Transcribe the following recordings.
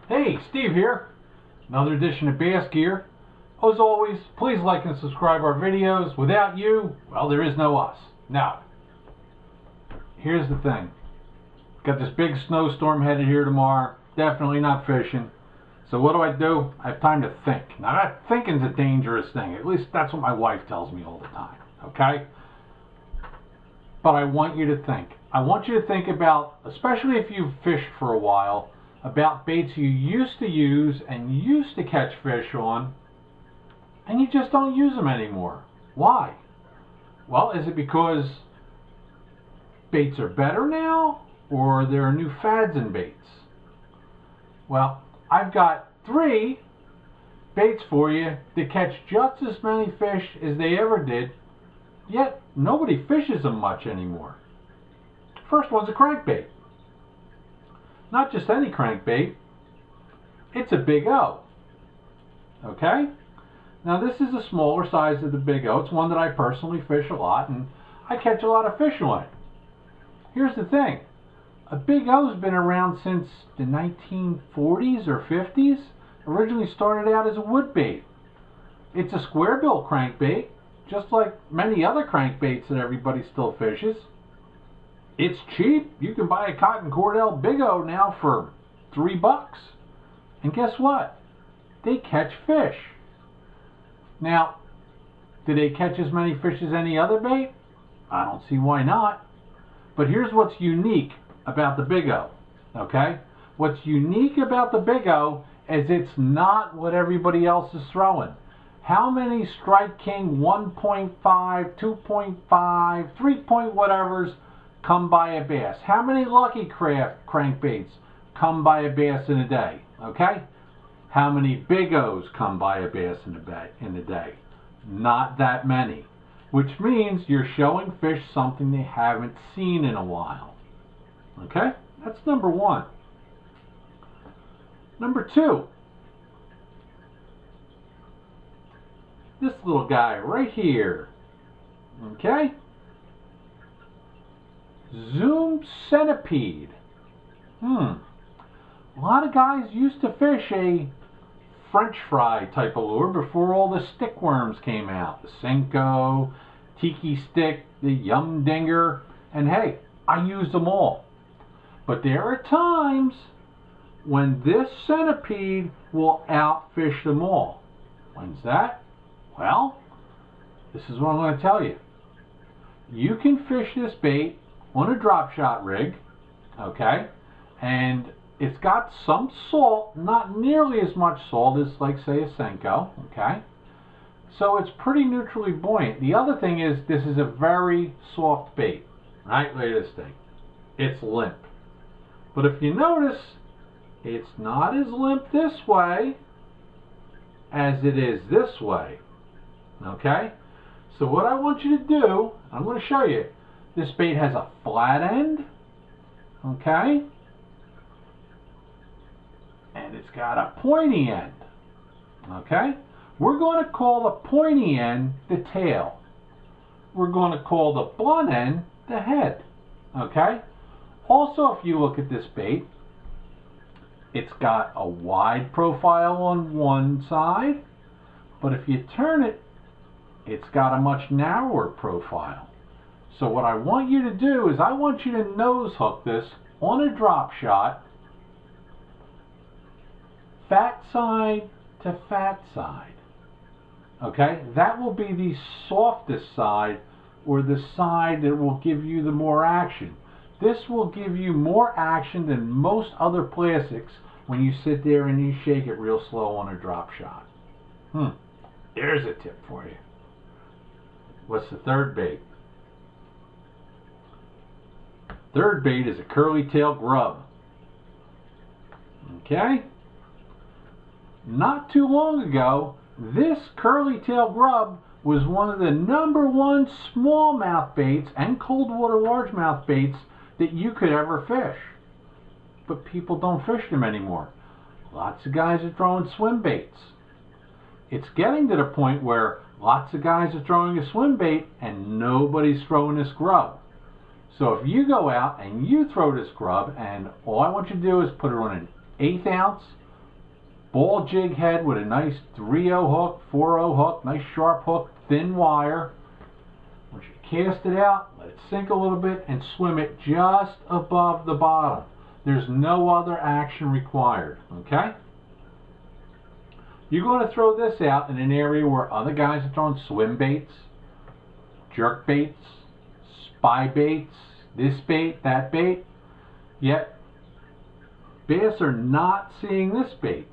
Hey, Steve here. Another edition of Bass Gear. As always, please like and subscribe our videos. Without you, well, there is no us. Now, here's the thing. Got this big snowstorm headed here tomorrow. Definitely not fishing. So what do? I have time to think. Now, thinking's a dangerous thing. At least that's what my wife tells me all the time. Okay? But I want you to think. I want you to think about, especially if you've fished for a while, about baits you used to use and used to catch fish on, and you just don't use them anymore. Why? Well, is it because baits are better now, or there are new fads in baits? Well, I've got 3 baits for you that catch just as many fish as they ever did, yet nobody fishes them much anymore. First one's a crankbait. Not just any crankbait, it's a Big O. Okay? Now this is a smaller size of the Big O. It's one that I personally fish a lot, and I catch a lot of fish on it. Here's the thing. A Big O's been around since the 1940s or 50s. Originally started out as a wood bait. It's a square bill crankbait, just like many other crankbaits that everybody still fishes. It's cheap. You can buy a cotton cordell Big O now for $3. And guess what? They catch fish. Now, do they catch as many fish as any other bait? I don't see why not. But here's what's unique about the Big O. Okay? What's unique about the Big O is it's not what everybody else is throwing. How many Strike King 1.5, 2.5, 3 point whatevers come by a bass? How many Lucky Craft crankbaits come by a bass in a day? Okay? How many Big O's come by a bass in a day? Not that many. Which means you're showing fish something they haven't seen in a while. Okay? That's number 1. Number 2. This little guy right here. Okay? Zoom Centipede. A lot of guys used to fish a French fry type of lure before all the stick worms came out. The Senko, Tiki Stick, the Yum Dinger, and hey, I use them all. But there are times when this centipede will outfish them all. When's that? Well, this is what I'm going to tell you. You can fish this bait on a drop shot rig, okay, and it's got some salt, not nearly as much salt as, like, say, a Senko, okay, so it's pretty neutrally buoyant. The other thing is, this is a very soft bait, right? Look at this thing. It's limp. But if you notice, it's not as limp this way as it is this way, okay? So what I want you to do, I'm going to show you. This bait has a flat end, okay? And it's got a pointy end, okay? We're going to call the pointy end the tail. We're going to call the blunt end the head, okay? Also, if you look at this bait, it's got a wide profile on one side, but if you turn it, it's got a much narrower profile. So what I want you to do is I want you to nose hook this on a drop shot, fat side to fat side. Okay? That will be the softest side, or the side that will give you the more action. This will give you more action than most other plastics when you sit there and you shake it real slow on a drop shot. There's a tip for you. What's the third bait? Third bait is a curly tail grub. Okay? Not too long ago, this curly tail grub was one of the #1 smallmouth baits and cold water largemouth baits that you could ever fish. But people don't fish them anymore. Lots of guys are throwing swim baits. It's getting to the point where lots of guys are throwing a swim bait and nobody's throwing this grub. So if you go out and you throw this grub, and all I want you to do is put it on an 1/8 ounce ball jig head with a nice 3/0 hook, 4/0 hook, nice sharp hook, thin wire. Once you cast it out, let it sink a little bit and swim it just above the bottom. There's no other action required, okay? You're going to throw this out in an area where other guys are throwing swim baits, jerk baits, spy baits, this bait, that bait. Yet, bass are not seeing this bait.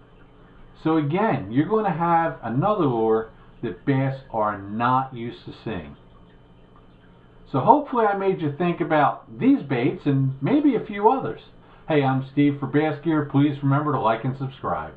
So again, you're going to have another lure that bass are not used to seeing. So hopefully I made you think about these baits and maybe a few others. Hey, I'm Steve for Bass Gear. Please remember to like and subscribe.